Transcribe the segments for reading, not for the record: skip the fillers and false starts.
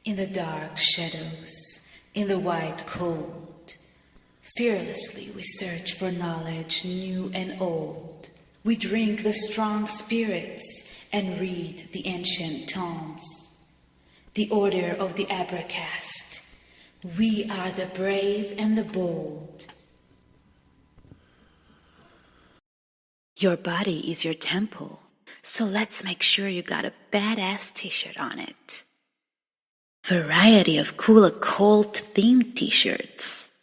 In the dark shadows, in the white cold, fearlessly we search for knowledge new and old. We drink the strong spirits and read the ancient tomes. The order of the Abracast. We are the brave and the bold. Your body is your temple, so let's make sure you got a badass t-shirt on it. Variety of cool occult themed t-shirts.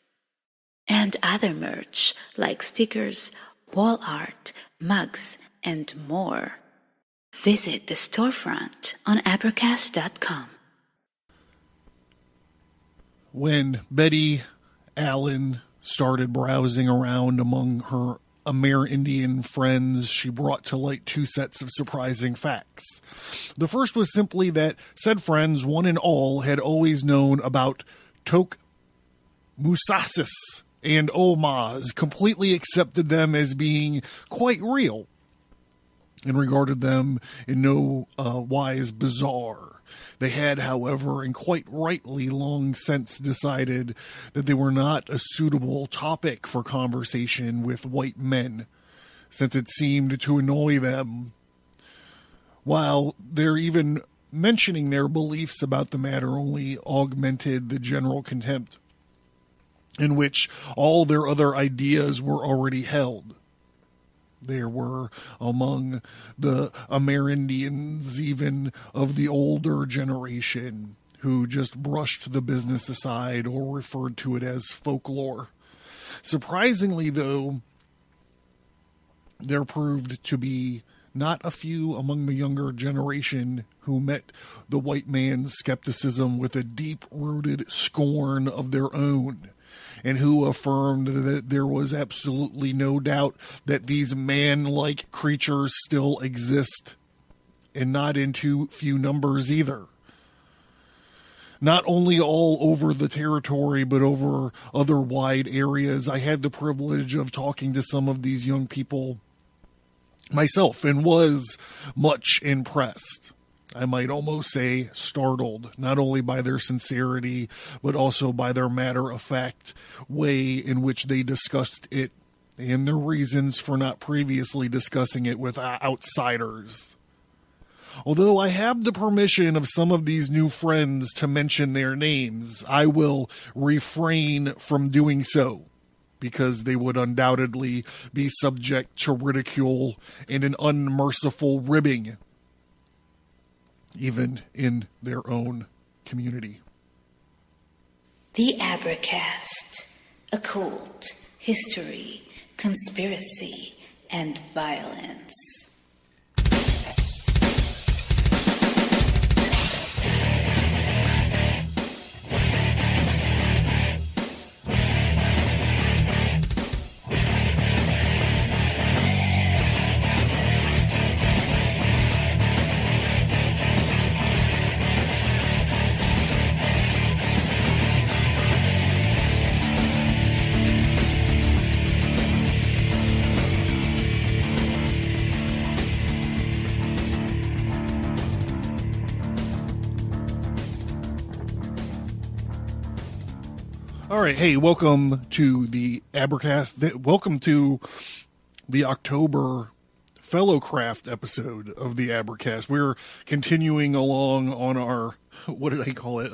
And other merch like stickers, wall art, mugs, and more. Visit the storefront on Advertise.com. When Betty Allen started browsing around among her Amerindian friends, she brought to light two sets of surprising facts. The first was simply that said friends, one and all, had always known about Tok Musasis and Omaz, completely accepted them as being quite real, and regarded them in no wise bizarre. They had, however, and quite rightly long since decided that they were not a suitable topic for conversation with white men, since it seemed to annoy them. While they're even mentioning their beliefs about the matter only augmented the general contempt in which all their other ideas were already held. There were among the Amerindians, even of the older generation, who just brushed the business aside or referred to it as folklore. Surprisingly, though, there proved to be not a few among the younger generation who met the white man's skepticism with a deep-rooted scorn of their own, and who affirmed that there was absolutely no doubt that these man-like creatures still exist, and not in too few numbers either. Not only all over the territory, but over other wide areas. I had the privilege of talking to some of these young people myself, and was much impressed. I might almost say startled, not only by their sincerity, but also by their matter-of-fact way in which they discussed it, and their reasons for not previously discussing it with outsiders. Although I have the permission of some of these new friends to mention their names, I will refrain from doing so, because they would undoubtedly be subject to ridicule and an unmerciful ribbing, even in their own community. The Abracast. Occult, history, conspiracy, and violence. All right, hey, welcome to the Abracast. Welcome to the October Fellowcraft episode of the Abracast. We're continuing along on our, what did I call it?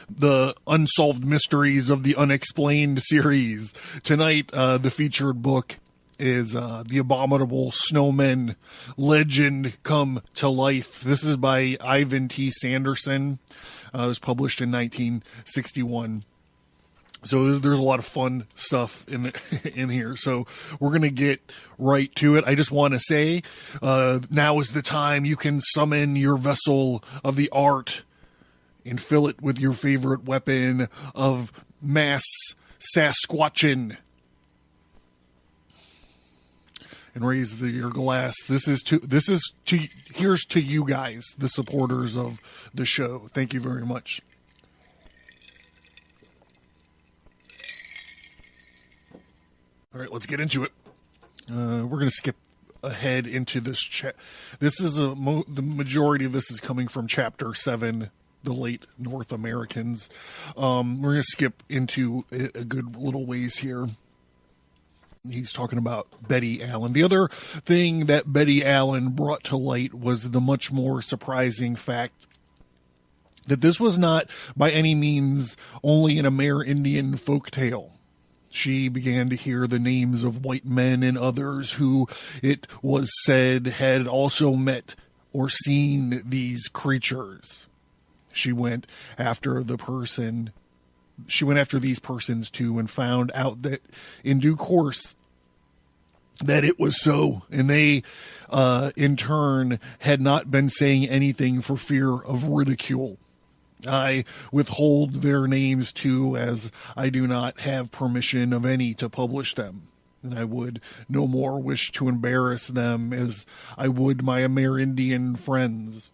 The Unsolved Mysteries of the Unexplained series. Tonight, the featured book is The Abominable Snowmen, Legend Come to Life. This is by Ivan T. Sanderson. It was published in 1961. So there's a lot of fun stuff in here. So we're going to get right to it. I just want to say, now is the time you can summon your vessel of the art and fill it with your favorite weapon of mass Sasquatchin. And raise your glass. Here's to you guys, the supporters of the show. Thank you very much. All right, let's get into it. We're going to skip ahead into this. This is the majority of this is coming from Chapter 7, the late North Americans. We're going to skip into a good little ways here. He's talking about Betty Allen. The other thing that Betty Allen brought to light was the much more surprising fact that this was not by any means only an Amerindian folk tale. She began to hear the names of white men and others who, it was said, had also met or seen these creatures. She went after these persons too, and found out that in due course that it was so, and they in turn had not been saying anything for fear of ridicule. I withhold their names too, as I do not have permission of any to publish them, and I would no more wish to embarrass them as I would my Amerindian friends.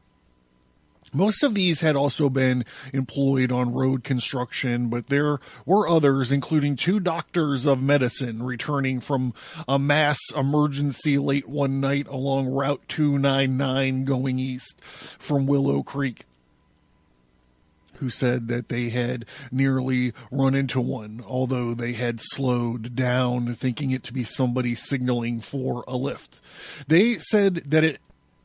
Most of these had also been employed on road construction, but there were others, including 2 doctors of medicine returning from a mass emergency late one night along Route 299 going east from Willow Creek, who said that they had nearly run into one, although they had slowed down, thinking it to be somebody signaling for a lift. They said that it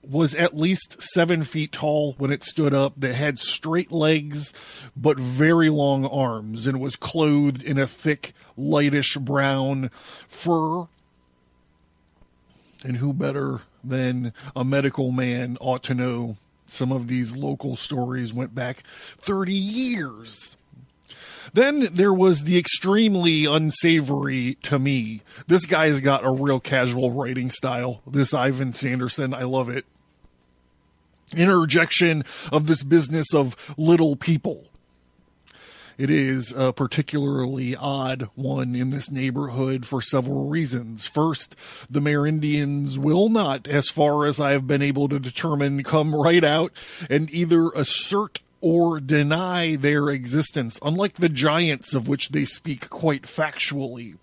was at least 7 feet tall when it stood up, that had straight legs but very long arms, and was clothed in a thick, lightish brown fur. And who better than a medical man ought to know? Some of these local stories went back 30 years. Then there was the extremely unsavory to me. This guy's got a real casual writing style. This Ivan Sanderson, I love it. Interjection of this business of little people. It is a particularly odd one in this neighborhood for several reasons. First, the Amerindians will not, as far as I have been able to determine, come right out and either assert or deny their existence, unlike the giants of which they speak quite factually.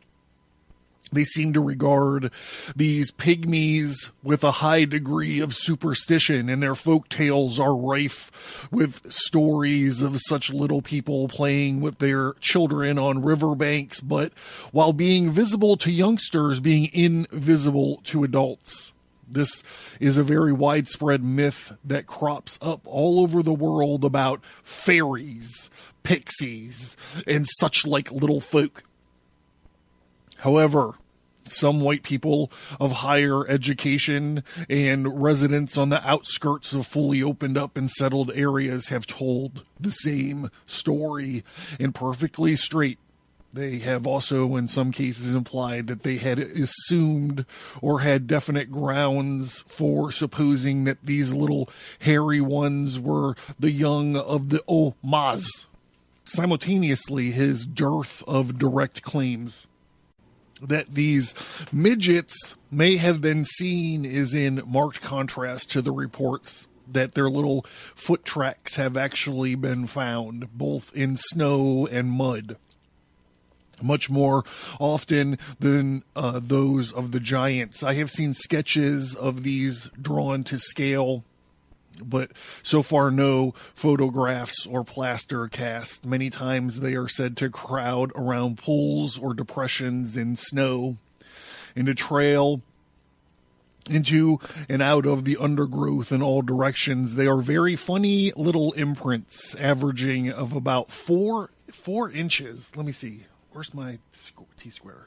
They seem to regard these pygmies with a high degree of superstition, and their folk tales are rife with stories of such little people playing with their children on riverbanks, but while being visible to youngsters, being invisible to adults. This is a very widespread myth that crops up all over the world about fairies, pixies, and such like little folk. However, some white people of higher education and residents on the outskirts of fully opened up and settled areas have told the same story, and perfectly straight. They have also, in some cases, implied that they had assumed or had definite grounds for supposing that these little hairy ones were the young of the Omaz. Simultaneously, his dearth of direct claims that these midgets may have been seen is in marked contrast to the reports that their little foot tracks have actually been found, both in snow and mud, much more often than those of the giants. I have seen sketches of these drawn to scale, but so far no photographs or plaster cast. Many times they are said to crowd around pools or depressions in snow and to trail into and out of the undergrowth in all directions. They are very funny little imprints, averaging of about 4 inches. Let me see. Where's my T-square?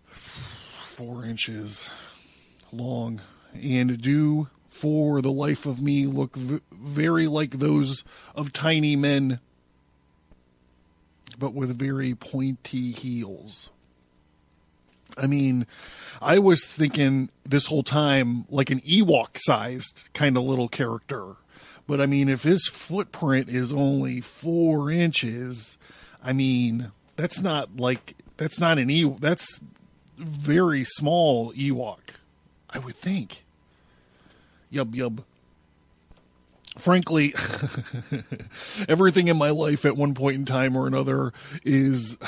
4 inches long, and do for the life of me look very like those of tiny men, but with very pointy heels. I mean, I was thinking this whole time like an Ewok-sized kind of little character. But I mean, if his footprint is only 4 inches, I mean, that's not an Ewok. That's very small Ewok, I would think. Yub. Frankly, everything in my life at one point in time or another is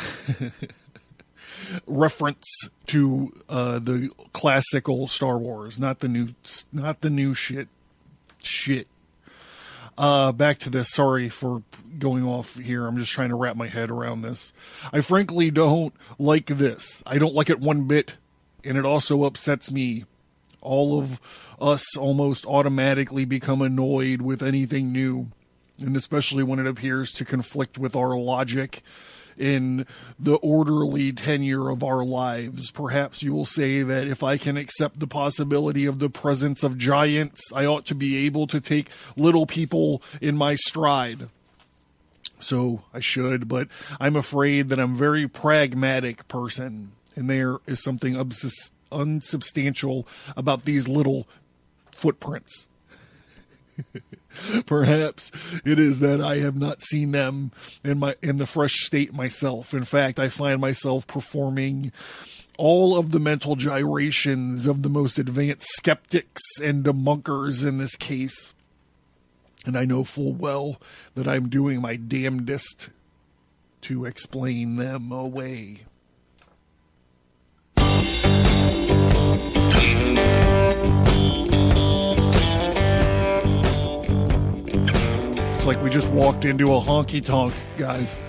reference to the classical Star Wars, not the new shit. Back to this. Sorry for going off here. I'm just trying to wrap my head around this. I frankly don't like this. I don't like it one bit, and it also upsets me. All of us almost automatically become annoyed with anything new, and especially when it appears to conflict with our logic in the orderly tenure of our lives. Perhaps you will say that if I can accept the possibility of the presence of giants, I ought to be able to take little people in my stride. So I should, but I'm afraid that I'm a very pragmatic person, and there is something unsubstantial about these little footprints. Perhaps it is that I have not seen them in the fresh state myself. In fact, I find myself performing all of the mental gyrations of the most advanced skeptics and debunkers in this case. And I know full well that I'm doing my damnedest to explain them away. It's like we just walked into a honky-tonk, guys.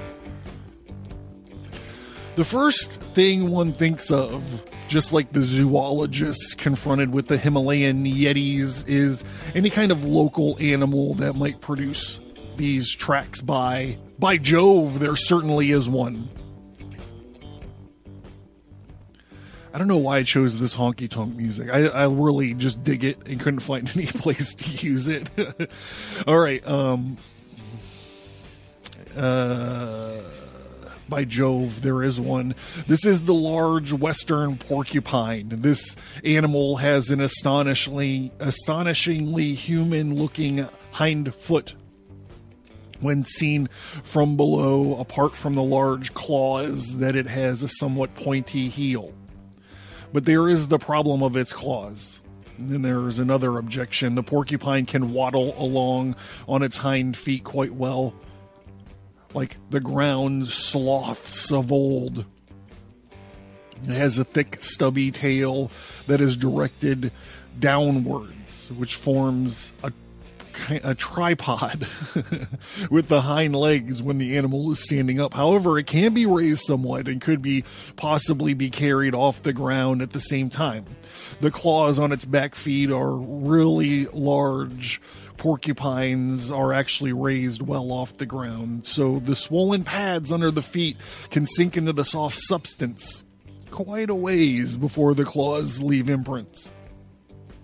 The first thing one thinks of, just like the zoologists confronted with the Himalayan yetis, is any kind of local animal that might produce these tracks by Jove, there certainly is one. I don't know why I chose this honky-tonk music. I really just dig it and couldn't find any place to use it. All right. By Jove, there is one. This is the large western porcupine. This animal has an astonishingly human-looking hind foot. When seen from below, apart from the large claws, that it has a somewhat pointy heel. But there is the problem of its claws. And then there is another objection. The porcupine can waddle along on its hind feet quite well, like the ground sloths of old. It has a thick, stubby tail that is directed downwards, which forms a tripod with the hind legs when the animal is standing up. However, it can be raised somewhat and could possibly be carried off the ground at the same time. The claws on its back feet are really large. Porcupines are actually raised well off the ground, so the swollen pads under the feet can sink into the soft substance quite a ways before the claws leave imprints.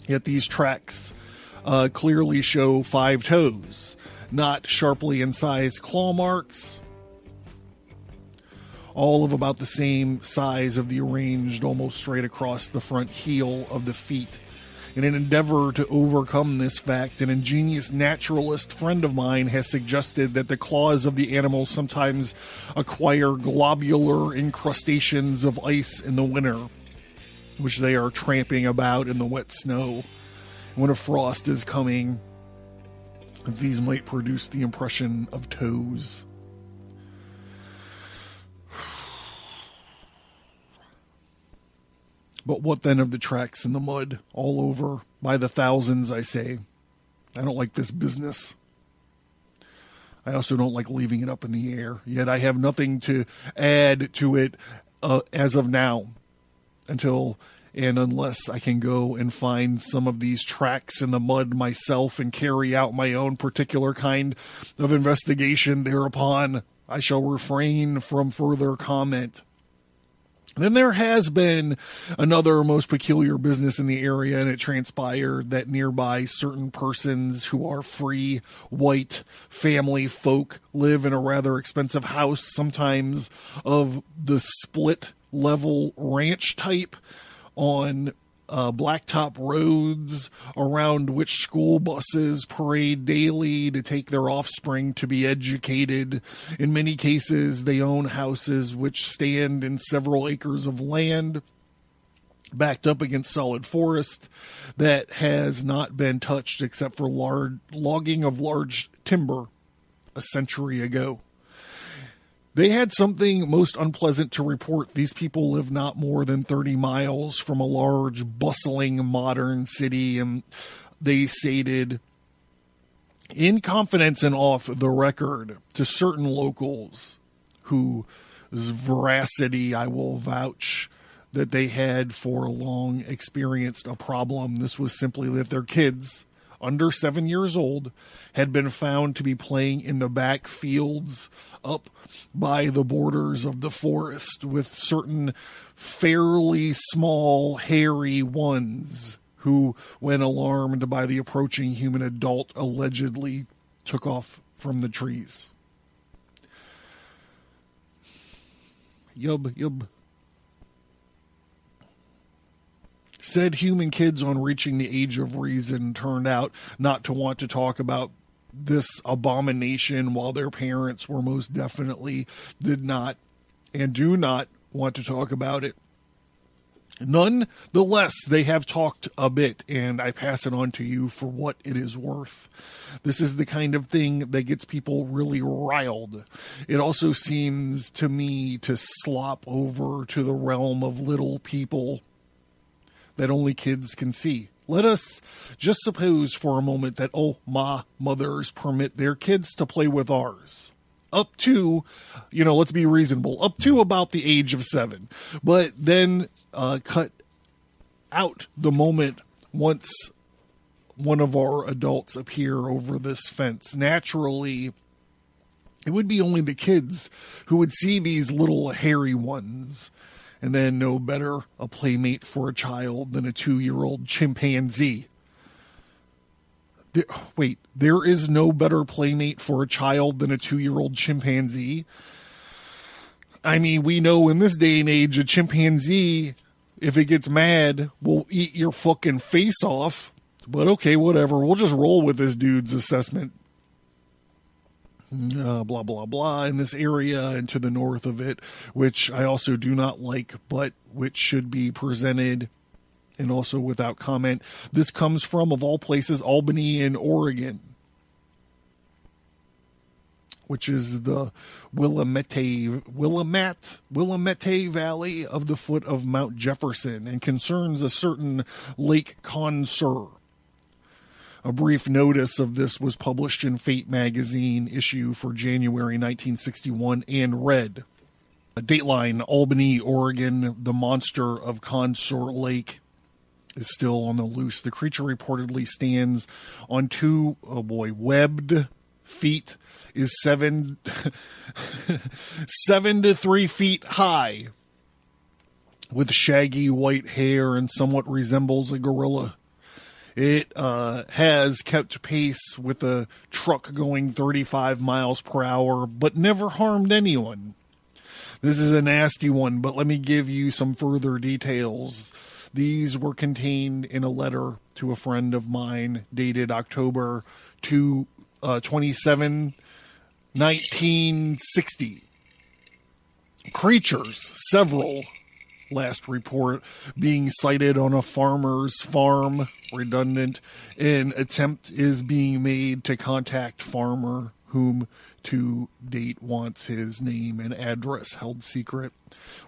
Yet these tracks clearly show 5 toes, not sharply incised claw marks, all of about the same size of the arranged almost straight across the front heel of the feet. In an endeavor to overcome this fact, an ingenious naturalist friend of mine has suggested that the claws of the animal sometimes acquire globular incrustations of ice in the winter, which they are tramping about in the wet snow. When a frost is coming, these might produce the impression of toes. But what then of the tracks in the mud, all over, by the thousands, I say? I don't like this business. I also don't like leaving it up in the air, yet I have nothing to add to it as of now, unless I can go and find some of these tracks in the mud myself and carry out my own particular kind of investigation thereupon, I shall refrain from further comment. Then there has been another most peculiar business in the area, and it transpired that nearby certain persons who are free, white, family folk live in a rather expensive house, sometimes of the split-level ranch type, on blacktop roads around which school buses parade daily to take their offspring to be educated. In many cases, they own houses which stand in several acres of land backed up against solid forest that has not been touched except for logging of large timber a century ago. They had something most unpleasant to report. These people live not more than 30 miles from a large, bustling, modern city, and they stated in confidence and off the record to certain locals whose veracity I will vouch that they had for long experienced a problem. This was simply that their kids, under 7 years old, had been found to be playing in the back fields up by the borders of the forest with certain fairly small, hairy ones who, when alarmed by the approaching human adult, allegedly took off from the trees. Yub. Said human kids on reaching the age of reason turned out not to want to talk about this abomination, while their parents were most definitely did not and do not want to talk about it. Nonetheless, they have talked a bit, and I pass it on to you for what it is worth. This is the kind of thing that gets people really riled. It also seems to me to slop over to the realm of little people that only kids can see. Let us just suppose for a moment that, mothers permit their kids to play with ours. Up to, let's be reasonable, up to about the age of 7. But then cut out the moment once one of our adults appear over this fence. Naturally, it would be only the kids who would see these little hairy ones and then no better a playmate for a child than a 2-year-old chimpanzee. There is no better playmate for a child than a 2-year-old chimpanzee? I mean, we know in this day and age, a chimpanzee, if it gets mad, will eat your fucking face off. But okay, whatever. We'll just roll with this dude's assessment. Blah, blah, blah, in this area and to the north of it, which I also do not like, but which should be presented and also without comment. This comes from, of all places, Albany in Oregon, which is the Willamette Valley of the foot of Mount Jefferson and concerns a certain Lake Cosner. A brief notice of this was published in Fate magazine issue for January 1961 and read, Dateline, Albany, Oregon, the monster of Cosner Lake is still on the loose. The creature reportedly stands on 2 webbed feet, is 7 to 3 feet high, with shaggy white hair and somewhat resembles a gorilla. It has kept pace with a truck going 35 miles per hour, but never harmed anyone. This is a nasty one, but let me give you some further details. These were contained in a letter to a friend of mine dated October 27, 1960. Creatures, several, last report, being sighted on a farmer's farm, redundant. An attempt is being made to contact farmer, whom to date wants his name and address held secret.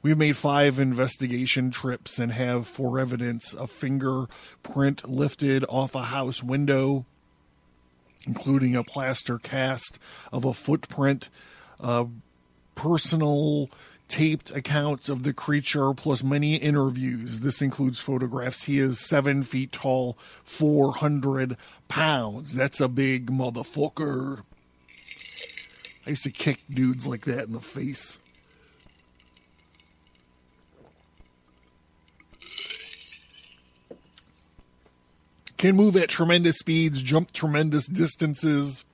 We've made 5 investigation trips and have for evidence a fingerprint lifted off a house window, including a plaster cast of a footprint, personal taped accounts of the creature, plus many interviews. This includes photographs. He is 7 feet tall, 400 pounds. That's a big motherfucker. I used to kick dudes like that in the face. Can move at tremendous speeds, jump tremendous distances.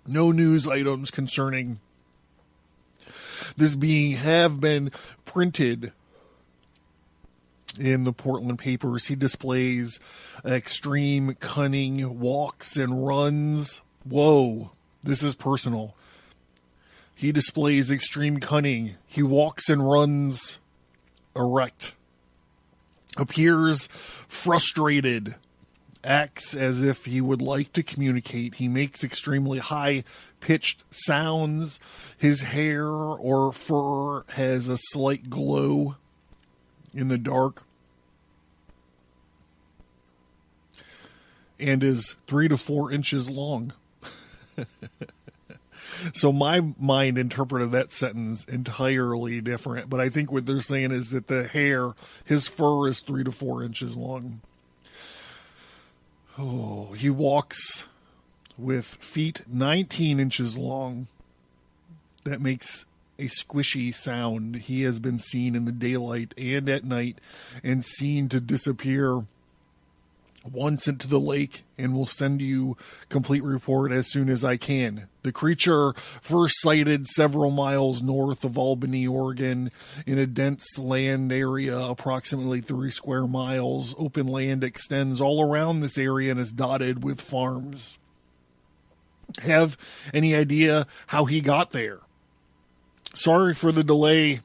No news items concerning this being have been printed in the Portland papers. He displays extreme cunning, walks and runs. Whoa, this is personal. He displays extreme cunning. He walks and runs erect. Appears frustrated. acts as if he would like to communicate. He makes extremely high-pitched sounds. His hair or fur has a slight glow in the dark and is 3 to 4 inches long. So my mind interpreted that sentence entirely different, but I think what they're saying is that his fur is 3 to 4 inches long. Oh, he walks with feet 19 inches long. That makes a squishy sound. He has been seen in the daylight and at night and seen to disappear once into the lake, and will send you complete report as soon as I can. The creature first sighted several miles north of Albany, Oregon, in a dense land area, approximately 3 square miles. Open land extends all around this area and is dotted with farms. Have any idea how he got there? Sorry for the delay,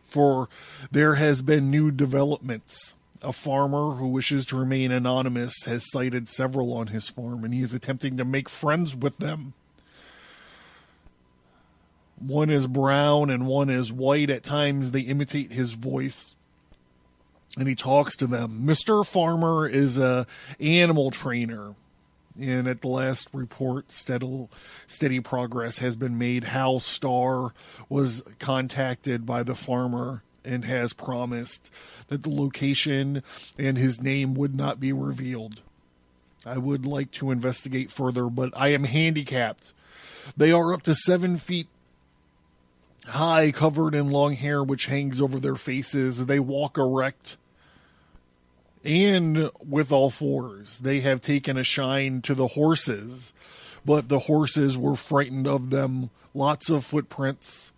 for there has been new developments. A farmer who wishes to remain anonymous has sighted several on his farm, and he is attempting to make friends with them. One is brown and one is white. At times they imitate his voice, and he talks to them. Mr. Farmer is a animal trainer, and at the last report, steady progress has been made. Hal Starr was contacted by the farmer and has promised that the location and his name would not be revealed. I would like to investigate further, but I am handicapped. They are up to 7 feet high, covered in long hair which hangs over their faces. They walk erect and with all fours. They have taken a shine to the horses, but the horses were frightened of them. Lots of footprints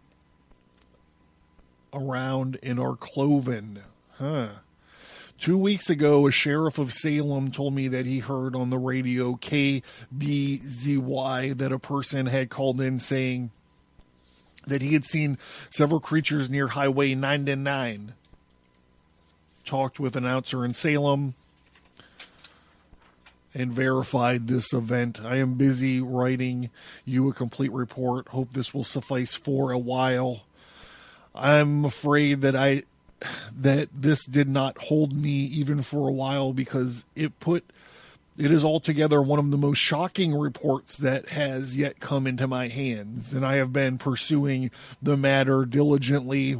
around and are cloven. 2 weeks ago, a sheriff of Salem told me that he heard on the radio KBZY that a person had called in saying that he had seen several creatures near Highway 99. Talked with an announcer in Salem and verified this event. I am busy writing you a complete report. Hope this will suffice for a while. I'm afraid that this did not hold me even for a while, because it is altogether one of the most shocking reports that has yet come into my hands, and I have been pursuing the matter diligently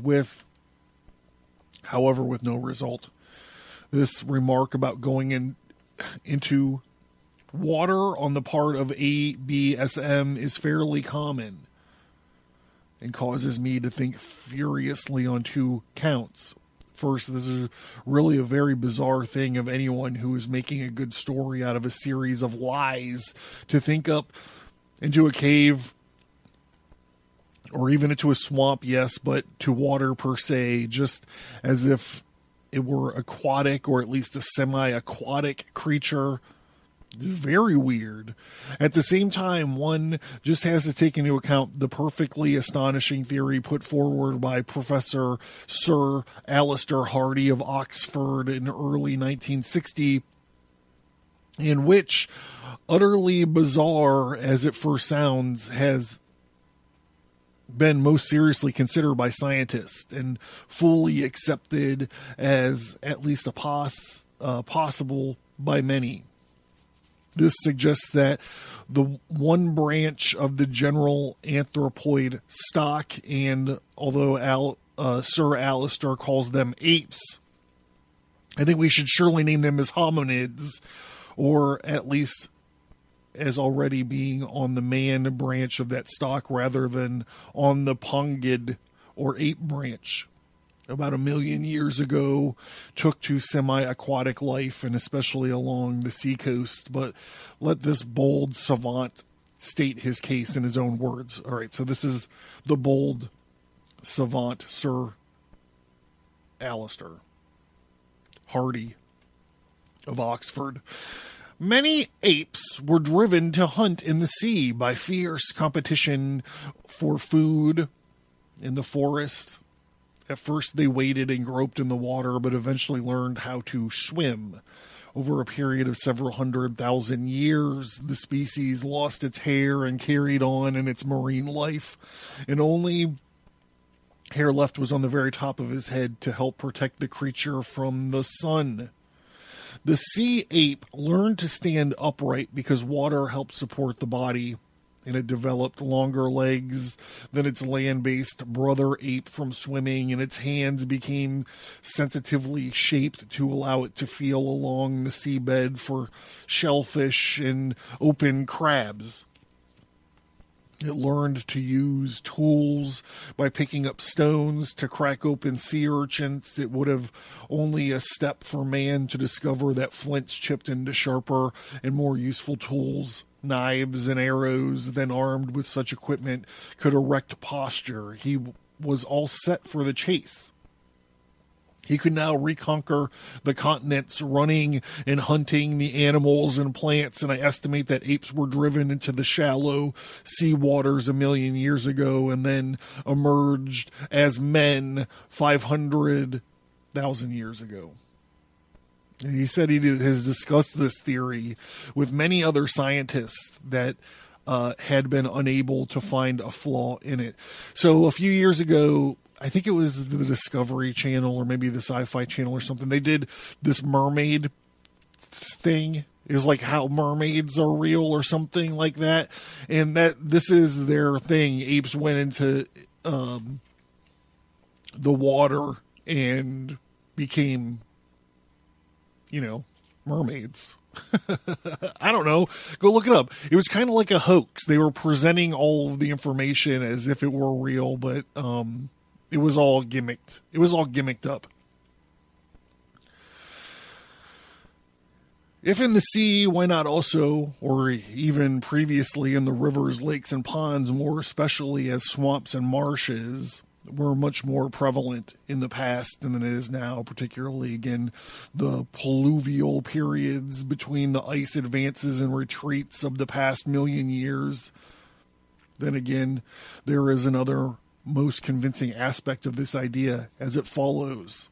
however, with no result. This remark about going into water on the part of ABSM is fairly common and causes me to think furiously on 2 counts. First, this is really a very bizarre thing of anyone who is making a good story out of a series of lies to think up into a cave or even into a swamp, yes, but to water per se, just as if it were aquatic or at least a semi-aquatic creature. It's very weird. At the same time, one just has to take into account the perfectly astonishing theory put forward by Professor Sir Alistair Hardy of Oxford in early 1960, in which, utterly bizarre as it first sounds, has been most seriously considered by scientists and fully accepted as at least possible by many. This suggests that the one branch of the general anthropoid stock, and although Sir Alistair calls them apes, I think we should surely name them as hominids, or at least as already being on the man branch of that stock rather than on the pongid or ape branch. About 1 million years ago, took to semi-aquatic life, and especially along the seacoast. But let this bold savant state his case in his own words. All right, so this is the bold savant, Sir Alistair Hardy of Oxford. Many apes were driven to hunt in the sea by fierce competition for food in the forest. At first they waded and groped in the water, but eventually learned how to swim. Over a period of several 100,000 years, the species lost its hair and carried on in its marine life, and only hair left was on the very top of his head to help protect the creature from the sun. The sea ape learned to stand upright because water helped support the body, and it developed longer legs than its land-based brother ape from swimming, and its hands became sensitively shaped to allow it to feel along the seabed for shellfish and open crabs. It learned to use tools by picking up stones to crack open sea urchins. It would have only a step for man to discover that flints chipped into sharper and more useful tools. Knives and arrows, then armed with such equipment, could erect posture. He was all set for the chase. He could now reconquer the continents, running and hunting the animals and plants, and I estimate that apes were driven into the shallow sea waters 1 million years ago and then emerged as men 500,000 years ago. And he said he has discussed this theory with many other scientists that had been unable to find a flaw in it. So a few years ago, I think it was the Discovery Channel or maybe the Sci-Fi Channel or something, they did this mermaid thing. It was like how mermaids are real or something like that. And that this is their thing. Apes went into the water and became, mermaids. I don't know. Go look it up. It was kind of like a hoax. They were presenting all of the information as if it were real, but it was all gimmicked. It was all gimmicked up. If in the sea, why not also, or even previously in the rivers, lakes, and ponds, more especially as swamps and marshes were much more prevalent in the past than it is now, particularly, again, the pluvial periods between the ice advances and retreats of the past 1,000,000 years. Then again, there is another most convincing aspect of this idea as it follows.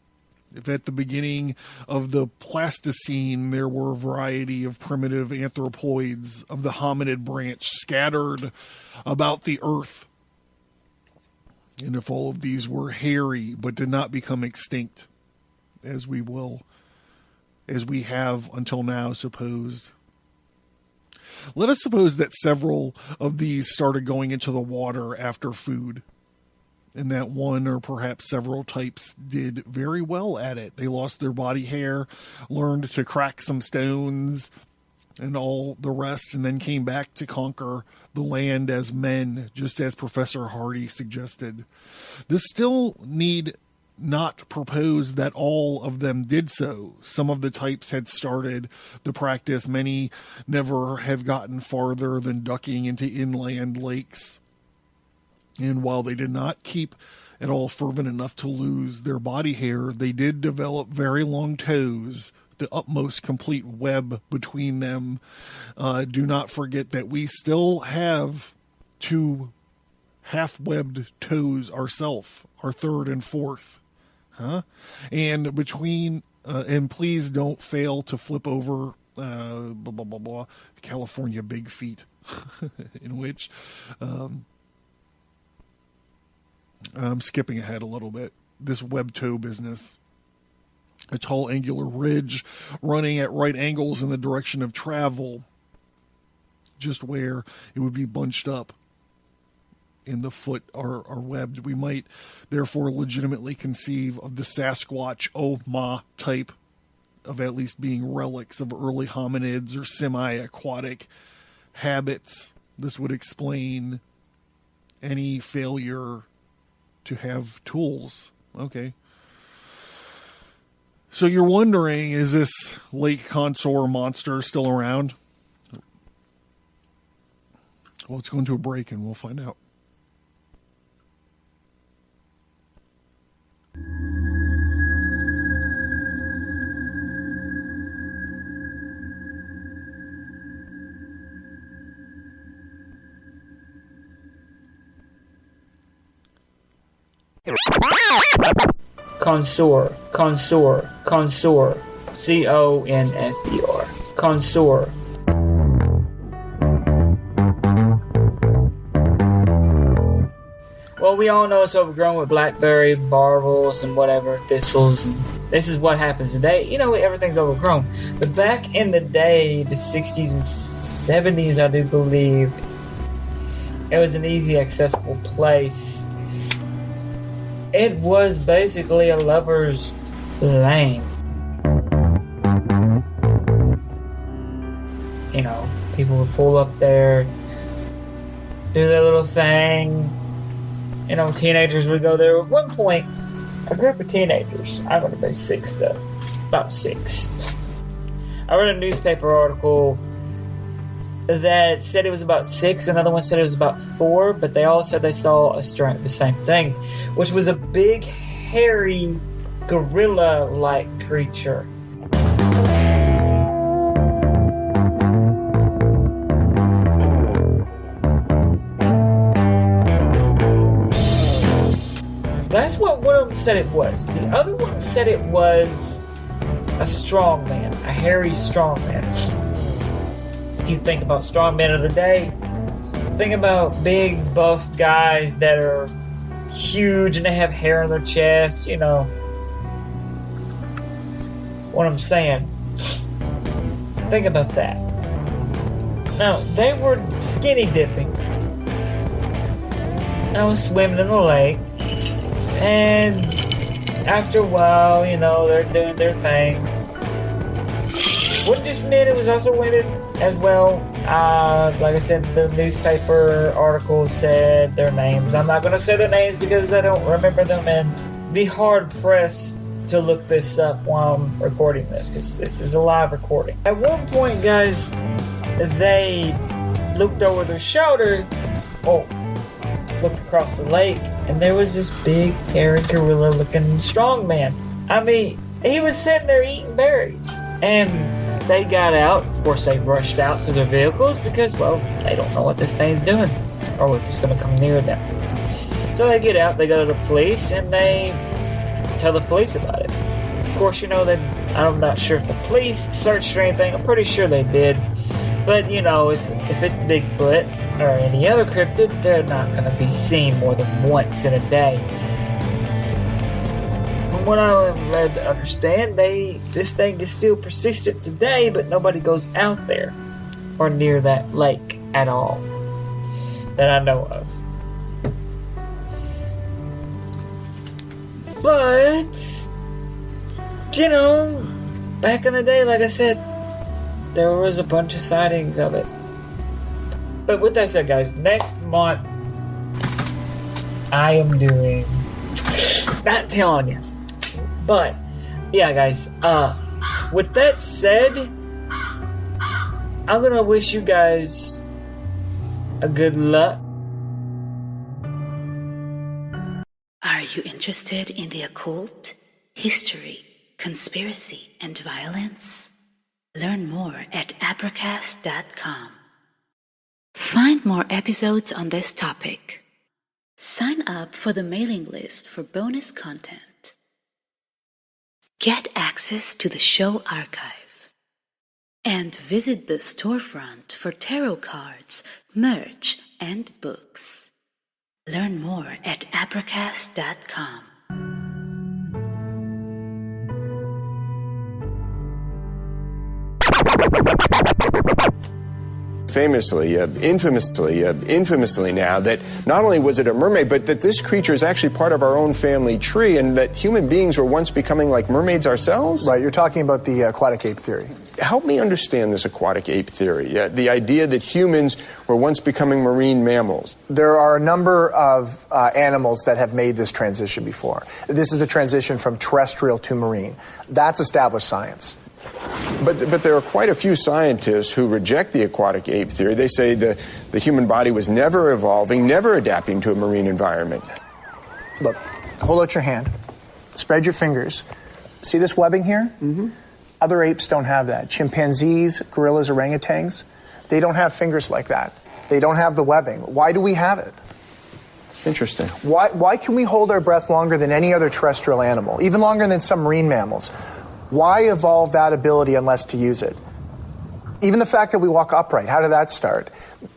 If at the beginning of the Pleistocene there were a variety of primitive anthropoids of the hominid branch scattered about the earth, and if all of these were hairy but did not become extinct, as we have until now supposed, let us suppose that several of these started going into the water after food, and that one or perhaps several types did very well at it. They lost their body hair, learned to crack some stones, and all the rest, and then came back to conquer the land as men, just as Professor Hardy suggested. This still need not propose that all of them did so. Some of the types had started the practice. Many never have gotten farther than ducking into inland lakes. And while they did not keep at all fervent enough to lose their body hair, they did develop very long toes, the utmost complete web between them. Do not forget that we still have 2 half-webbed toes ourselves, our third and fourth. And between, and please don't fail to flip over, California Big Feet, in which, I'm skipping ahead a little bit. This web toe business. A tall angular ridge running at right angles in the direction of travel, just where it would be bunched up in the foot are webbed. We might therefore legitimately conceive of the Sasquatch Oma type of at least being relics of early hominids or semi-aquatic habits. This would explain any failure to have tools. Okay. So you're wondering, is this lake consorr monster still around? Well, let's go into a break and we'll find out. Consorr. Conser. Conser. Well, we all know it's overgrown with blackberry, barbels, and whatever, thistles, and this is what happens today. You know, everything's overgrown. But back in the day, the 60s and 70s, I do believe, it was an easy, accessible place. It was basically a lover's lane. You know, people would pull up there, do their little thing. You know, teenagers would go there. At one point, a group of teenagers, I'm going to be about six. I read a newspaper article that said it was about 6. Another one said it was about 4, but they all said they saw the same thing, which was a big, hairy, gorilla-like creature. That's what one of them said it was. The other one said it was a strong man, a hairy strong man. If you think about strong men of the day, think about big, buff guys that are huge and they have hair on their chest, you know. What I'm saying. Think about that. Now, they were skinny dipping. I was swimming in the lake. And after a while, you know, they're doing their thing. Wasn't just men, it was also women as well. Like I said, the newspaper article said their names. I'm not going to say their names because I don't remember them, and be hard pressed to look this up while I'm recording this, because this is a live recording. At one point, guys, they looked over their shoulder, looked across the lake, and there was this big, hairy, gorilla-looking strong man. I mean, he was sitting there eating berries. And they got out. Of course, they rushed out to their vehicles because, well, they don't know what this thing's doing or if it's going to come near them. So they get out, they go to the police, and they tell the police about it. Of course, you know, I'm not sure if the police searched or anything. I'm pretty sure they did. But, you know, if it's Bigfoot or any other cryptid, they're not going to be seen more than once in a day. From what I'm led to understand, this thing is still persistent today, but nobody goes out there or near that lake at all that I know of. But, you know, back in the day, like I said, there was a bunch of sightings of it. But with that said, guys, next month I am doing, not telling you, but yeah, guys, with that said, I'm gonna wish you guys a good luck. Are you interested in the occult, history, conspiracy, and violence? Learn more at Advertise.com. Find more episodes on this topic. Sign up for the mailing list for bonus content. Get access to the show archive. And visit the storefront for tarot cards, merch, and books. Learn more at Advertise.com. Infamously now, that not only was it a mermaid, but that this creature is actually part of our own family tree, and that human beings were once becoming like mermaids ourselves? Right, you're talking about the aquatic ape theory. Help me understand this aquatic ape theory, the idea that humans were once becoming marine mammals. There are a number of animals that have made this transition before. This is the transition from terrestrial to marine. That's established science. But there are quite a few scientists who reject the aquatic ape theory. They say the human body was never evolving, never adapting to a marine environment. Look, hold out your hand. Spread your fingers. See this webbing here? Mm-hmm. Other apes don't have that. Chimpanzees, gorillas, orangutans, they don't have fingers like that. They don't have the webbing. Why do we have it? Interesting. Why can we hold our breath longer than any other terrestrial animal, even longer than some marine mammals? Why evolve that ability unless to use it? Even the fact that we walk upright, how did that start?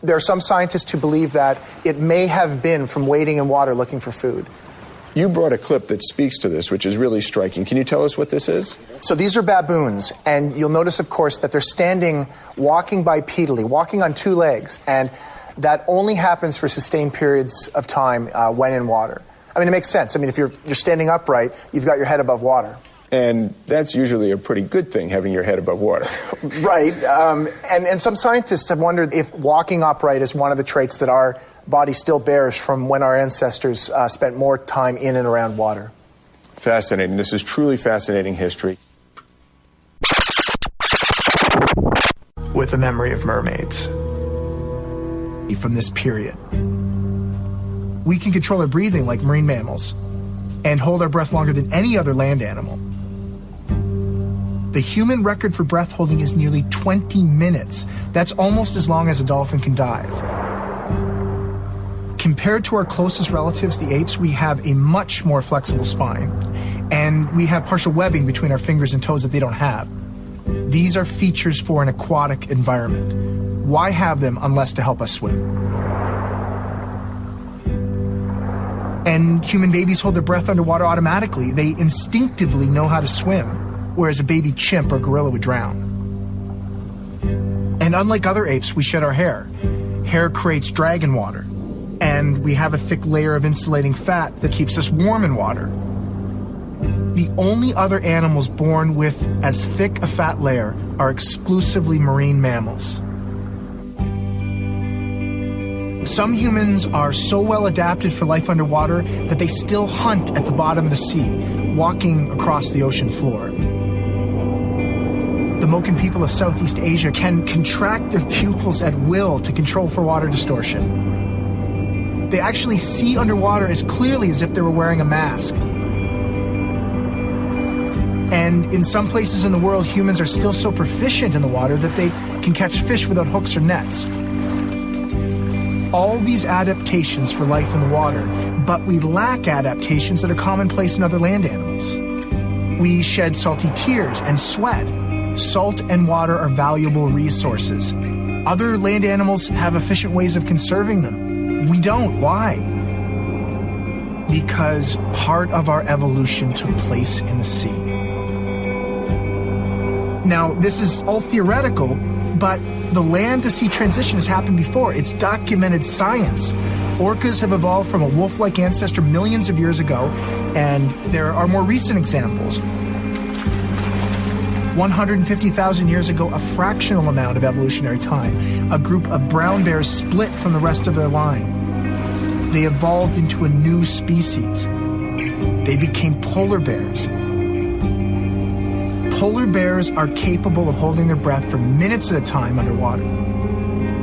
There are some scientists who believe that it may have been from wading in water looking for food. You brought a clip that speaks to this, which is really striking. Can you tell us what this is? So these are baboons, and you'll notice, of course, that they're standing, walking bipedally, walking on two legs, and that only happens for sustained periods of time when in water. I mean, it makes sense. I mean, if you're standing upright, you've got your head above water. And that's usually a pretty good thing, having your head above water. Right. And some scientists have wondered if walking upright is one of the traits that our body still bears from when our ancestors spent more time in and around water. Fascinating. This is truly fascinating history. With a memory of mermaids from this period. We can control our breathing like marine mammals and hold our breath longer than any other land animal. The human record for breath holding is nearly 20 minutes. That's almost as long as a dolphin can dive. Compared to our closest relatives, the apes, we have a much more flexible spine, and we have partial webbing between our fingers and toes that they don't have. These are features for an aquatic environment. Why have them unless to help us swim? And human babies hold their breath underwater automatically. They instinctively know how to swim, whereas a baby chimp or gorilla would drown. And unlike other apes, we shed our hair. Hair creates drag in water, and we have a thick layer of insulating fat that keeps us warm in water. The only other animals born with as thick a fat layer are exclusively marine mammals. Some humans are so well adapted for life underwater that they still hunt at the bottom of the sea, walking across the ocean floor. The Moken people of Southeast Asia can contract their pupils at will to control for water distortion. They actually see underwater as clearly as if they were wearing a mask. And in some places in the world, humans are still so proficient in the water that they can catch fish without hooks or nets. All these adaptations for life in the water, but we lack adaptations that are commonplace in other land animals. We shed salty tears and sweat. Salt and water are valuable resources. Other land animals have efficient ways of conserving them. We don't. Why? Because part of our evolution took place in the sea. Now, this is all theoretical, but the land-to-sea transition has happened before. It's documented science. Orcas have evolved from a wolf-like ancestor millions of years ago, and there are more recent examples. 150,000 years ago, a fractional amount of evolutionary time, a group of brown bears split from the rest of their line. They evolved into a new species. They became polar bears. Polar bears are capable of holding their breath for minutes at a time underwater.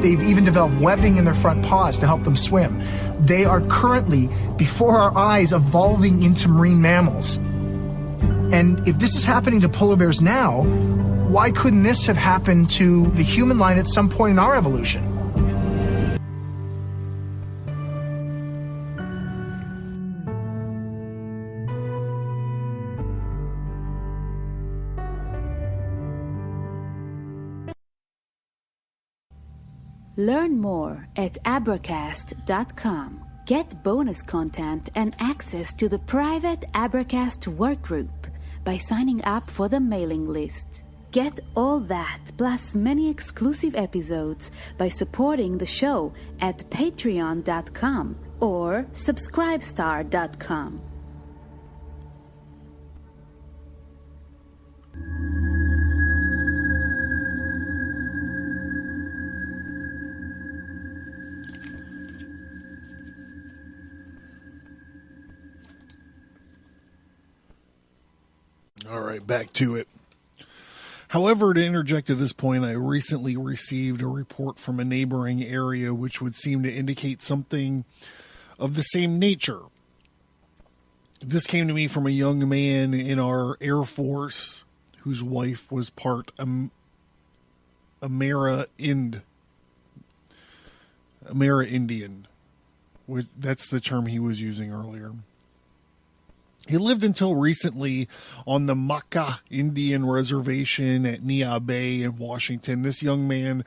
They've even developed webbing in their front paws to help them swim. They are currently, before our eyes, evolving into marine mammals. And if this is happening to polar bears now, why couldn't this have happened to the human line at some point in our evolution? Learn more at abracast.com. Get bonus content and access to the private Abracast workgroup by signing up for the mailing list. Get all that plus many exclusive episodes by supporting the show at patreon.com or subscribestar.com. All right, back to it. However, to interject at this point, I recently received a report from a neighboring area which would seem to indicate something of the same nature. This came to me from a young man in our Air Force whose wife was part Amera Indian. That's the term he was using earlier. He lived until recently on the Maca Indian Reservation at Neah Bay in Washington. This young man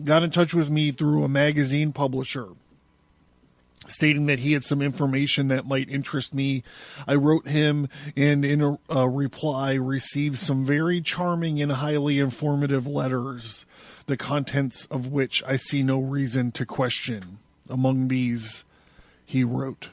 got in touch with me through a magazine publisher, stating that he had some information that might interest me. I wrote him, and in a reply received some very charming and highly informative letters, the contents of which I see no reason to question. Among these, he wrote,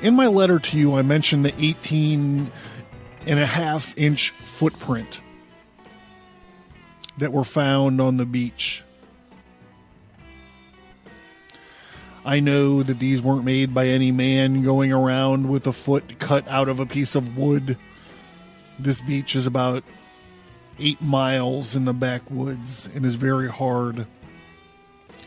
in my letter to you, I mentioned the 18.5-inch footprint that were found on the beach. I know that these weren't made by any man going around with a foot cut out of a piece of wood. This beach is about 8 miles in the backwoods and is very hard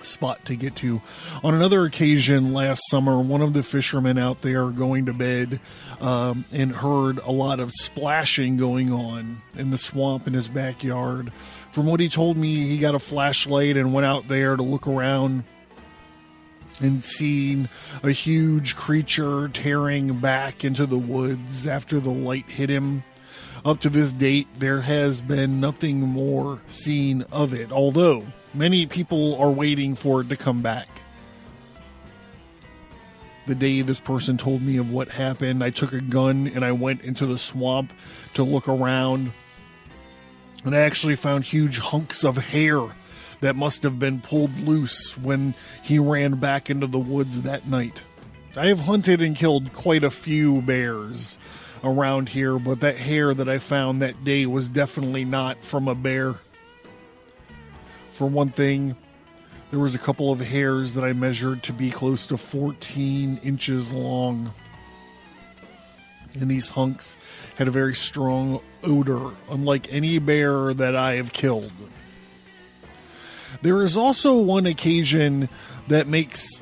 spot to get to. On another occasion last summer, one of the fishermen out there going to bed and heard a lot of splashing going on in the swamp in his backyard. From what he told me, he got a flashlight and went out there to look around and seen a huge creature tearing back into the woods after the light hit him. Up to this date, there has been nothing more seen of it, although many people are waiting for it to come back. The day this person told me of what happened, I took a gun and I went into the swamp to look around. And I actually found huge hunks of hair that must have been pulled loose when he ran back into the woods that night. I have hunted and killed quite a few bears around here, but that hair that I found that day was definitely not from a bear. For one thing, there was a couple of hairs that I measured to be close to 14 inches long. And these hunks had a very strong odor, unlike any bear that I have killed. There is also one occasion that makes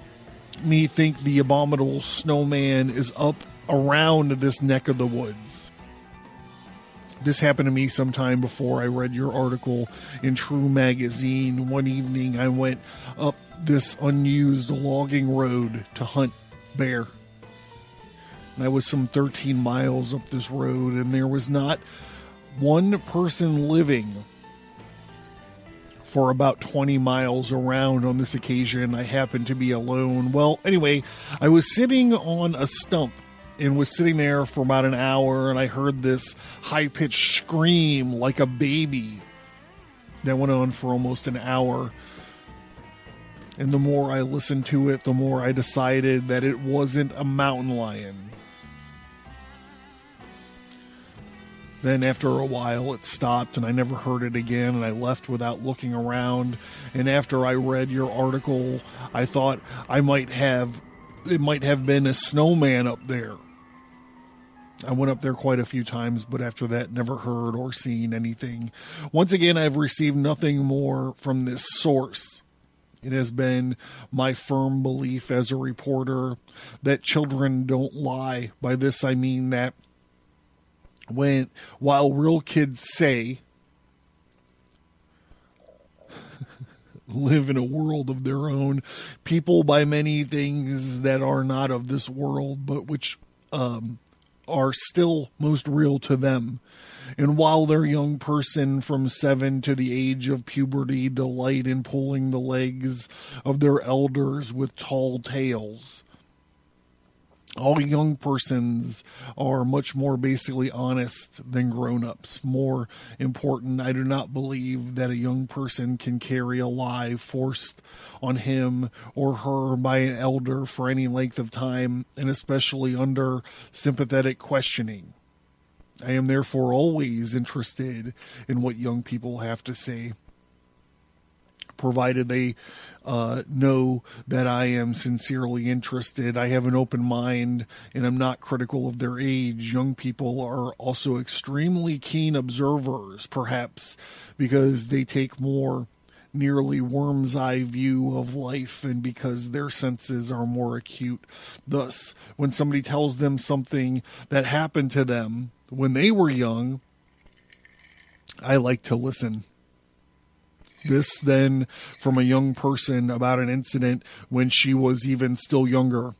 me think the Abominable Snowman is up around this neck of the woods. This happened to me sometime before I read your article in True Magazine. One evening I went up this unused logging road to hunt bear. And I was some 13 miles up this road, and there was not one person living for about 20 miles around on this occasion. I happened to be alone. Well, anyway, I was sitting on a stump and was sitting there for about an hour, and I heard this high-pitched scream like a baby that went on for almost an hour. And the more I listened to it, the more I decided that it wasn't a mountain lion. Then after a while it stopped and I never heard it again, and I left without looking around. And after I read your article, I thought it might have been a snowman up there. I went up there quite a few times, but after that never heard or seen anything. Once again, I've received nothing more from this source. It has been my firm belief as a reporter that children don't lie. By this I mean that while real kids say live in a world of their own, people buy many things that are not of this world, but which are still most real to them. And while their young person from 7 to the age of puberty delight in pulling the legs of their elders with tall tales, all young persons are much more basically honest than grown-ups. More important, I do not believe that a young person can carry a lie forced on him or her by an elder for any length of time, and especially under sympathetic questioning. I am therefore always interested in what young people have to say, provided they know that I am sincerely interested. I have an open mind and I'm not critical of their age. Young people are also extremely keen observers, perhaps because they take more nearly worm's eye view of life and because their senses are more acute. Thus, when somebody tells them something that happened to them when they were young, I like to listen. This then from a young person about an incident when she was even still younger.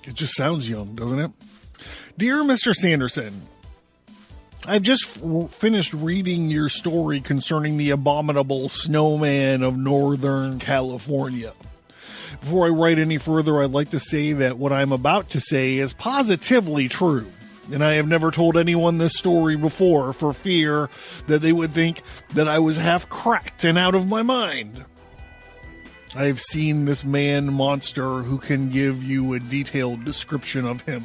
It just sounds young, doesn't it? Dear Mr. Sanderson, I've just finished reading your story concerning the Abominable Snowman of Northern California. Before I write any further, I'd like to say that what I'm about to say is positively true. And I have never told anyone this story before for fear that they would think that I was half cracked and out of my mind. I've seen this man monster who can give you a detailed description of him.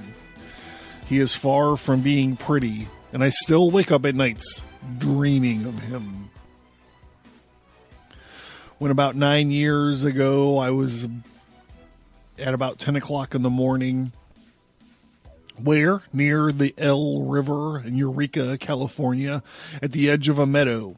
He is far from being pretty, and I still wake up at nights dreaming of him. When about 9 years ago, I was at about 10 o'clock in the morning, where, near the El River in Eureka, California, at the edge of a meadow,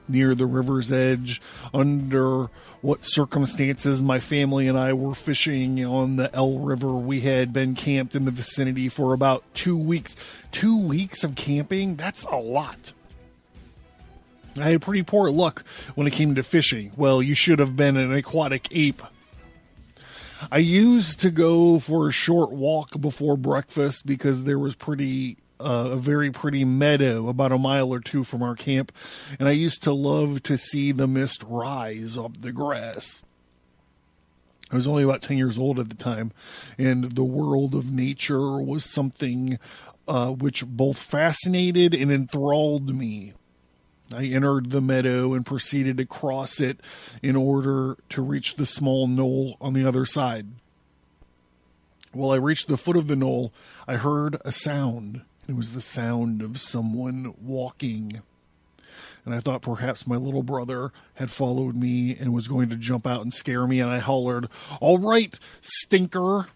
near the river's edge, under what circumstances my family and I were fishing on the El River. We had been camped in the vicinity for about 2 weeks. 2 weeks of camping? That's a lot. I had pretty poor luck when it came to fishing. Well, you should have been an aquatic ape. I used to go for a short walk before breakfast because there was a very pretty meadow about a mile or two from our camp, and I used to love to see the mist rise up the grass. I was only about 10 years old at the time, and the world of nature was something which both fascinated and enthralled me. I entered the meadow and proceeded to cross it in order to reach the small knoll on the other side. While I reached the foot of the knoll, I heard a sound. It was the sound of someone walking. And I thought perhaps my little brother had followed me and was going to jump out and scare me. And I hollered, "All right, stinker,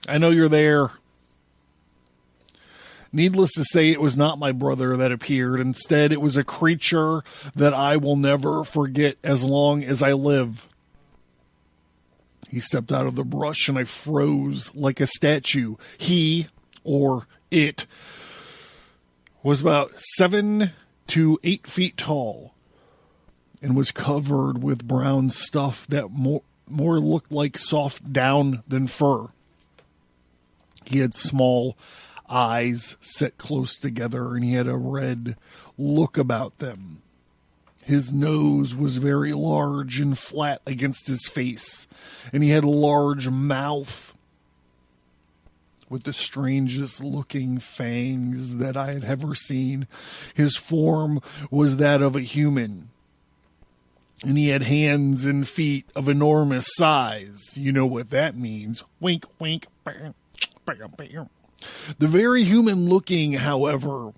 I know you're there." Needless to say, it was not my brother that appeared. Instead, it was a creature that I will never forget as long as I live. He stepped out of the brush and I froze like a statue. He, or it, was about 7 to 8 feet tall and was covered with brown stuff that more looked like soft down than fur. He had small eyes set close together, and he had a red look about them. His nose was very large and flat against his face, and he had a large mouth with the strangest looking fangs that I had ever seen. His form was that of a human, and he had hands and feet of enormous size. You know what that means. Wink, wink. The very human looking, however,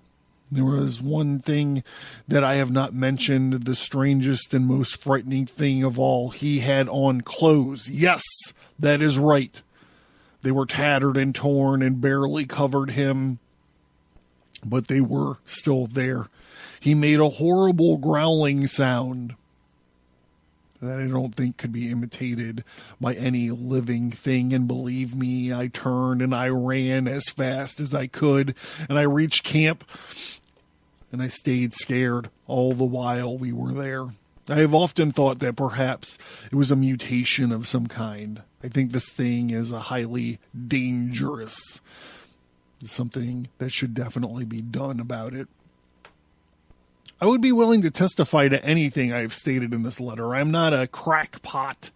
there was one thing that I have not mentioned, the strangest and most frightening thing of all. He had on clothes. Yes, that is right. They were tattered and torn and barely covered him, but they were still there. He made a horrible growling sound that I don't think could be imitated by any living thing. And believe me, I turned and I ran as fast as I could, and I reached camp, and I stayed scared all the while we were there. I have often thought that perhaps it was a mutation of some kind. I think this thing is a highly dangerous, something that should definitely be done about it. I would be willing to testify to anything I've stated in this letter. I'm not a crackpot,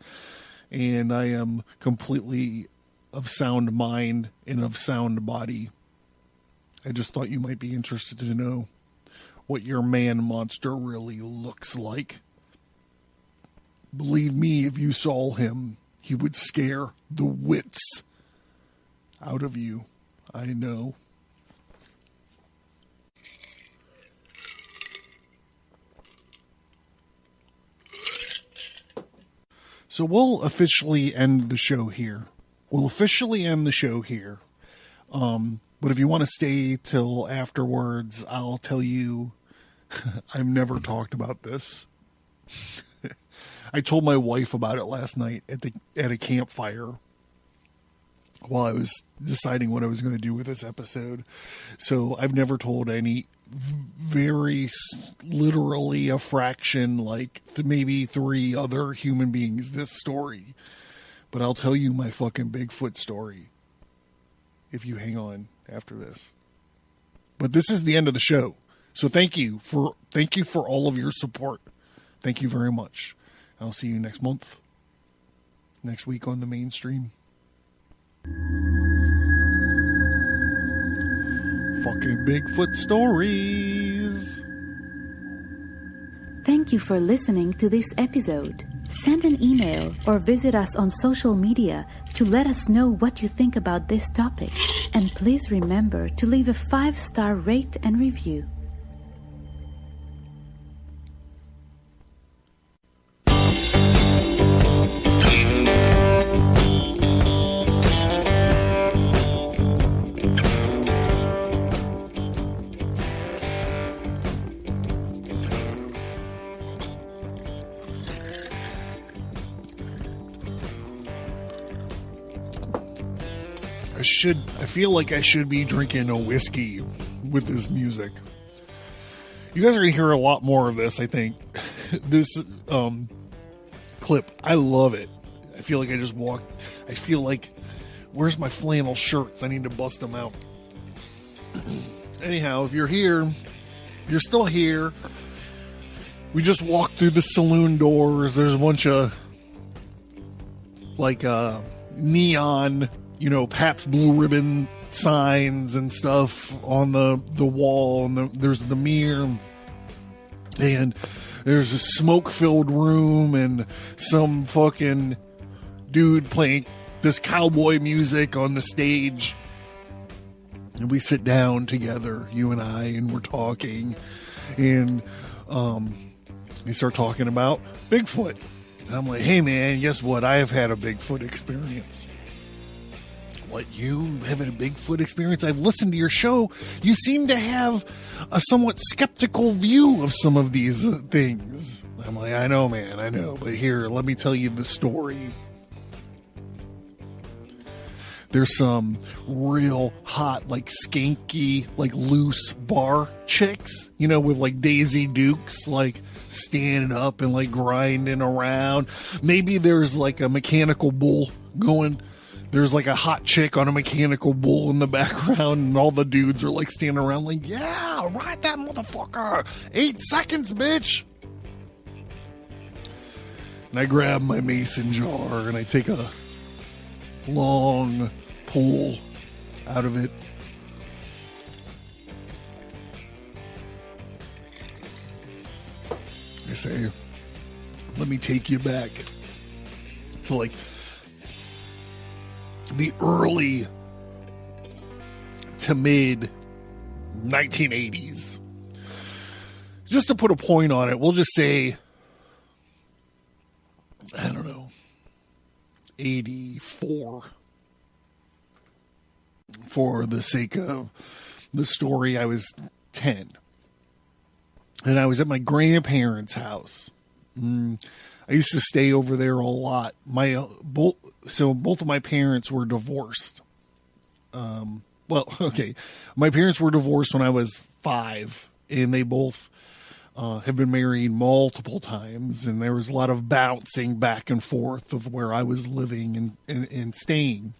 and I am completely of sound mind and of sound body. I just thought you might be interested to know what your man monster really looks like. Believe me, if you saw him, he would scare the wits out of you. I know. So we'll officially end the show here. But if you want to stay till afterwards, I'll tell you, I've never talked about this. I told my wife about it last night at a campfire while I was deciding what I was going to do with this episode. So I've never told any, very literally a fraction, like maybe 3 other human beings this story. But I'll tell you my fucking Bigfoot story if you hang on after this. But this is the end of the show. So thank you for all of your support. Thank you very much. I'll see you next month. Next week on the mainstream. Fucking Bigfoot stories. Thank you for listening to this episode. Send an email or visit us on social media to let us know what you think about this topic. And please remember to leave a 5-star rate and review. I feel like I should be drinking a whiskey with this music. You guys are going to hear a lot more of this, I think. This clip, I love it. I feel like I just walked. I feel like, where's my flannel shirts? I need to bust them out. Anyhow, if you're here, you're still here. We just walked through the saloon doors. There's a bunch of like neon, Pabst Blue Ribbon signs and stuff on the wall, and there's the mirror, and there's a smoke-filled room, and some fucking dude playing this cowboy music on the stage, and we sit down together, you and I, and we're talking, and we start talking about Bigfoot, and I'm like, hey man, guess what? I have had a Bigfoot experience. What, you having a Bigfoot experience? I've listened to your show. You seem to have a somewhat skeptical view of some of these things. I'm like, I know, man, I know. But here, let me tell you the story. There's some real hot, like skanky, like loose bar chicks, with like Daisy Dukes, like standing up and like grinding around. Maybe there's like a mechanical bull going. There's like a hot chick on a mechanical bull in the background, and all the dudes are like standing around like, yeah, ride that motherfucker. 8 seconds, bitch. And I grab my mason jar and I take a long pull out of it. I say, let me take you back to like the early to mid 1980s. Just to put a point on it, we'll just say, I don't know, 84. For the sake of the story, I was 10. And I was at my grandparents' house. I used to stay over there a lot. Both of my parents were divorced. My parents were divorced when I was 5, and they both have been married multiple times, and there was a lot of bouncing back and forth of where I was living and staying.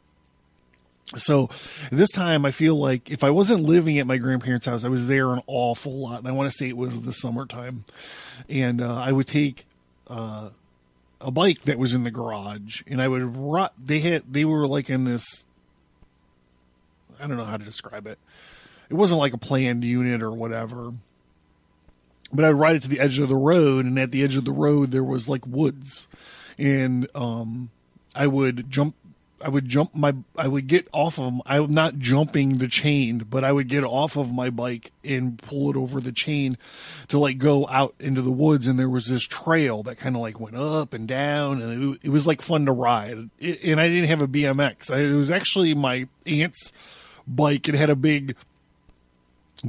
So this time I feel like if I wasn't living at my grandparents' house, I was there an awful lot. And I want to say it was the summertime. And I would take a bike that was in the garage, and I would they were like in this, I don't know how to describe it. It wasn't like a planned unit or whatever. But I'd ride it to the edge of the road, and at the edge of the road there was like woods. And I would jump get off of, I'm not jumping the chain, but I would get off of my bike and pull it over the chain to like go out into the woods. And there was this trail that kind of like went up and down, and it was like fun to ride. And I didn't have a BMX. It was actually my aunt's bike. It had a big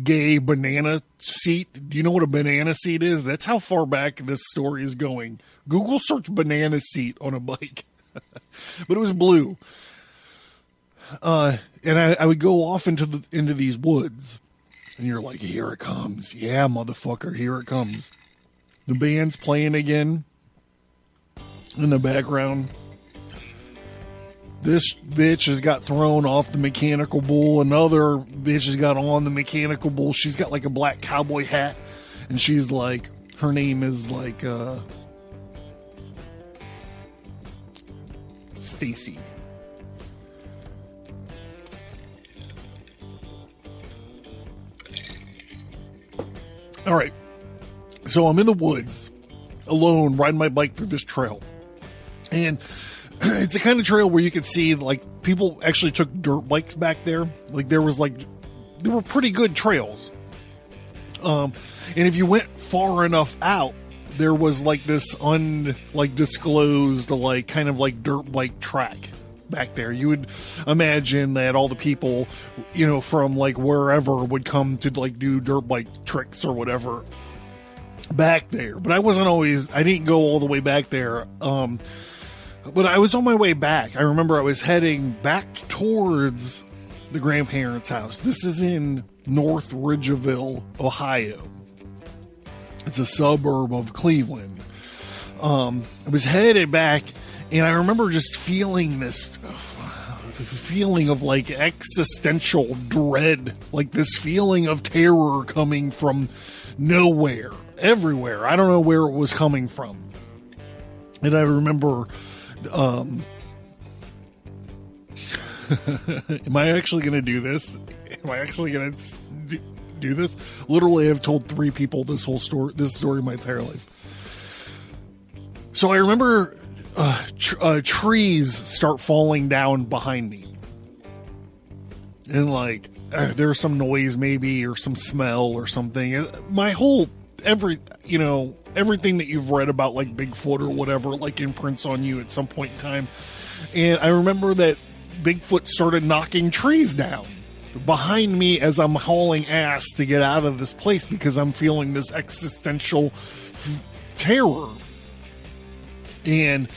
gay banana seat. Do you know what a banana seat is? That's how far back this story is going. Google search banana seat on a bike. But it was blue. And I would go off into these woods, and you're like, here it comes. Yeah, motherfucker, here it comes. The band's playing again in the background. This bitch has got thrown off the mechanical bull. Another bitch has got on the mechanical bull. She's got like a black cowboy hat, and she's like, her name is like, Stacy. All right. So I'm in the woods alone, riding my bike through this trail. And it's the kind of trail where you could see like people actually took dirt bikes back there. Like there were pretty good trails. And if you went far enough out, there was like this disclosed like kind of like dirt bike track back there. You would imagine that all the people, you know, from like wherever would come to like do dirt bike tricks or whatever back there. But I didn't go all the way back there. But I was on my way back. I remember I was heading back towards the grandparents' house. This is in North Ridgeville, Ohio. It's a suburb of Cleveland. I was headed back, and I remember just feeling this feeling of like existential dread, like this feeling of terror coming from nowhere, everywhere. I don't know where it was coming from. And I remember, am I actually going to do this? Am I actually going to do this? Literally, I've told 3 people this story my entire life. So I remember trees start falling down behind me, and like there's some noise maybe, or some smell or something. Everything that you've read about like Bigfoot or whatever like imprints on you at some point in time. And I remember that Bigfoot started knocking trees down behind me as I'm hauling ass to get out of this place, because I'm feeling this existential terror. And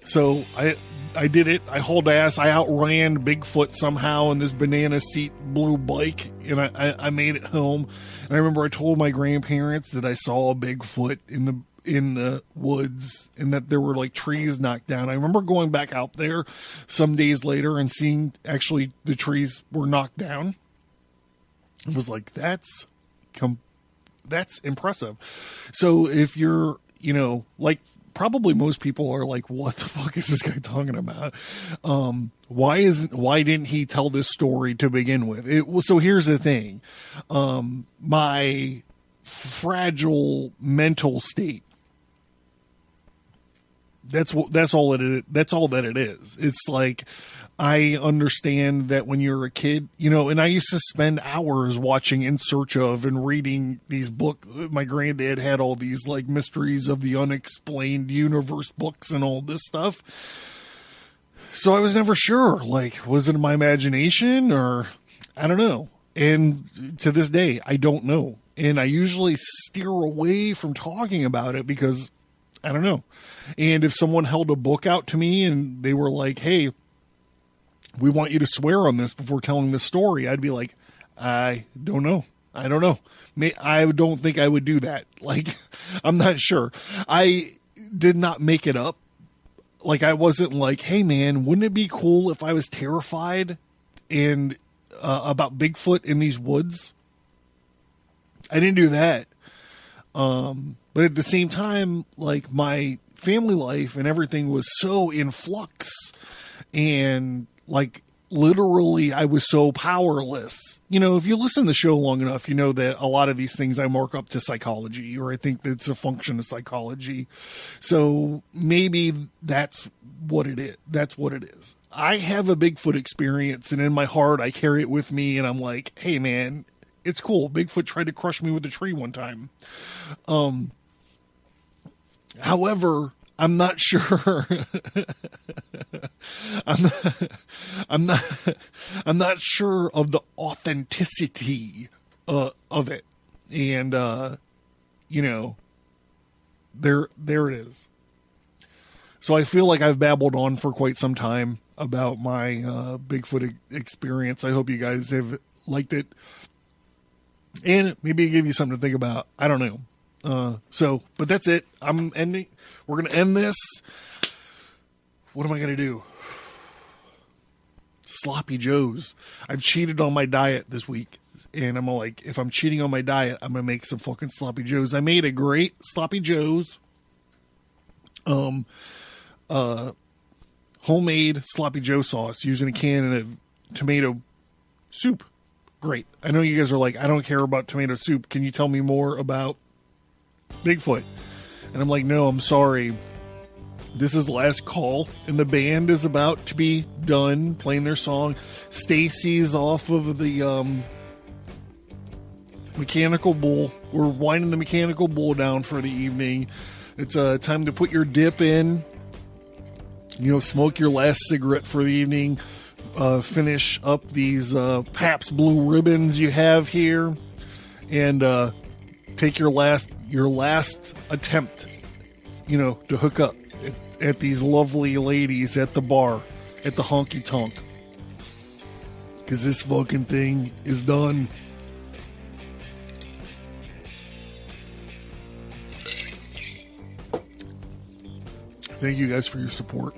so I did it. I hauled ass. I outran Bigfoot somehow in this banana seat blue bike, and I made it home. And I remember I told my grandparents that I saw a Bigfoot in the woods, and that there were like trees knocked down. I remember going back out there some days later and seeing actually the trees were knocked down. It was like, that's impressive. So if you're, like probably most people are like, what the fuck is this guy talking about? Why didn't he tell this story to begin with? So here's the thing. My fragile mental state, that's all that it is. It's like, I understand that when you're a kid, and I used to spend hours watching In Search Of and reading these books. My granddad had all these like Mysteries of the Unexplained Universe books and all this stuff. So I was never sure, like, was it my imagination, or I don't know. And to this day, I don't know. And I usually steer away from talking about it because I don't know. And if someone held a book out to me and they were like, hey, we want you to swear on this before telling the story, I'd be like, I don't know. I don't know. I don't think I would do that. Like, I'm not sure. I did not make it up. Like, I wasn't like, hey man, wouldn't it be cool if I was terrified and about Bigfoot in these woods? I didn't do that. But at the same time, like, my family life and everything was so in flux, and like literally I was so powerless. You know, if you listen to the show long enough, you know that a lot of these things I mark up to psychology, or I think that's a function of psychology. So maybe that's what it is. That's what it is. I have a Bigfoot experience, and in my heart, I carry it with me, and I'm like, hey man, it's cool. Bigfoot tried to crush me with a tree one time. However, I'm not sure. I'm not sure of the authenticity of it, and you know, there it is. So I feel like I've babbled on for quite some time about my Bigfoot experience. I hope you guys have liked it, and maybe it gave you something to think about. I don't know. But that's it. I'm ending. We're going to end this. What am I going to do? Sloppy Joes. I've cheated on my diet this week. And I'm like, if I'm cheating on my diet, I'm going to make some fucking Sloppy Joes. I made a great Sloppy Joes. Homemade Sloppy Joe sauce using a can of tomato soup. Great. I know you guys are like, I don't care about tomato soup. Can you tell me more about Bigfoot? And I'm like, no, I'm sorry. This is the last call, and the band is about to be done playing their song. Stacy's off of the mechanical bull. We're winding the mechanical bull down for the evening. It's time to put your dip in. You know, smoke your last cigarette for the evening. Finish up these Pabst Blue Ribbons you have here, and take your last attempt, you know, to hook up at these lovely ladies at the bar, at the honky tonk, because this fucking thing is done. Thank you guys for your support.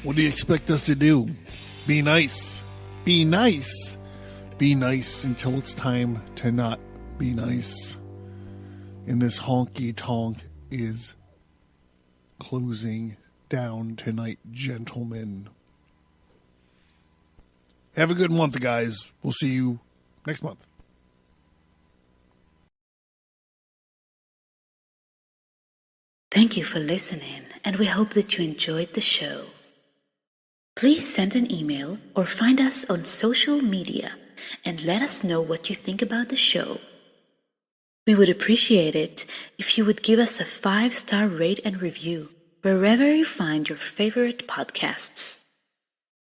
What do you expect us to do? Be nice. Be nice. Be nice until it's time to not be nice. And this honky tonk is closing down tonight, gentlemen. Have a good month, guys. We'll see you next month. Thank you for listening, and we hope that you enjoyed the show. Please send an email or find us on social media and let us know what you think about the show. We would appreciate it if you would give us a 5-star rate and review wherever you find your favorite podcasts.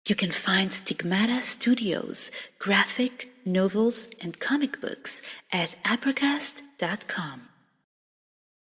You can find Stigmata Studios, graphic, novels, and comic books at Advertise.com.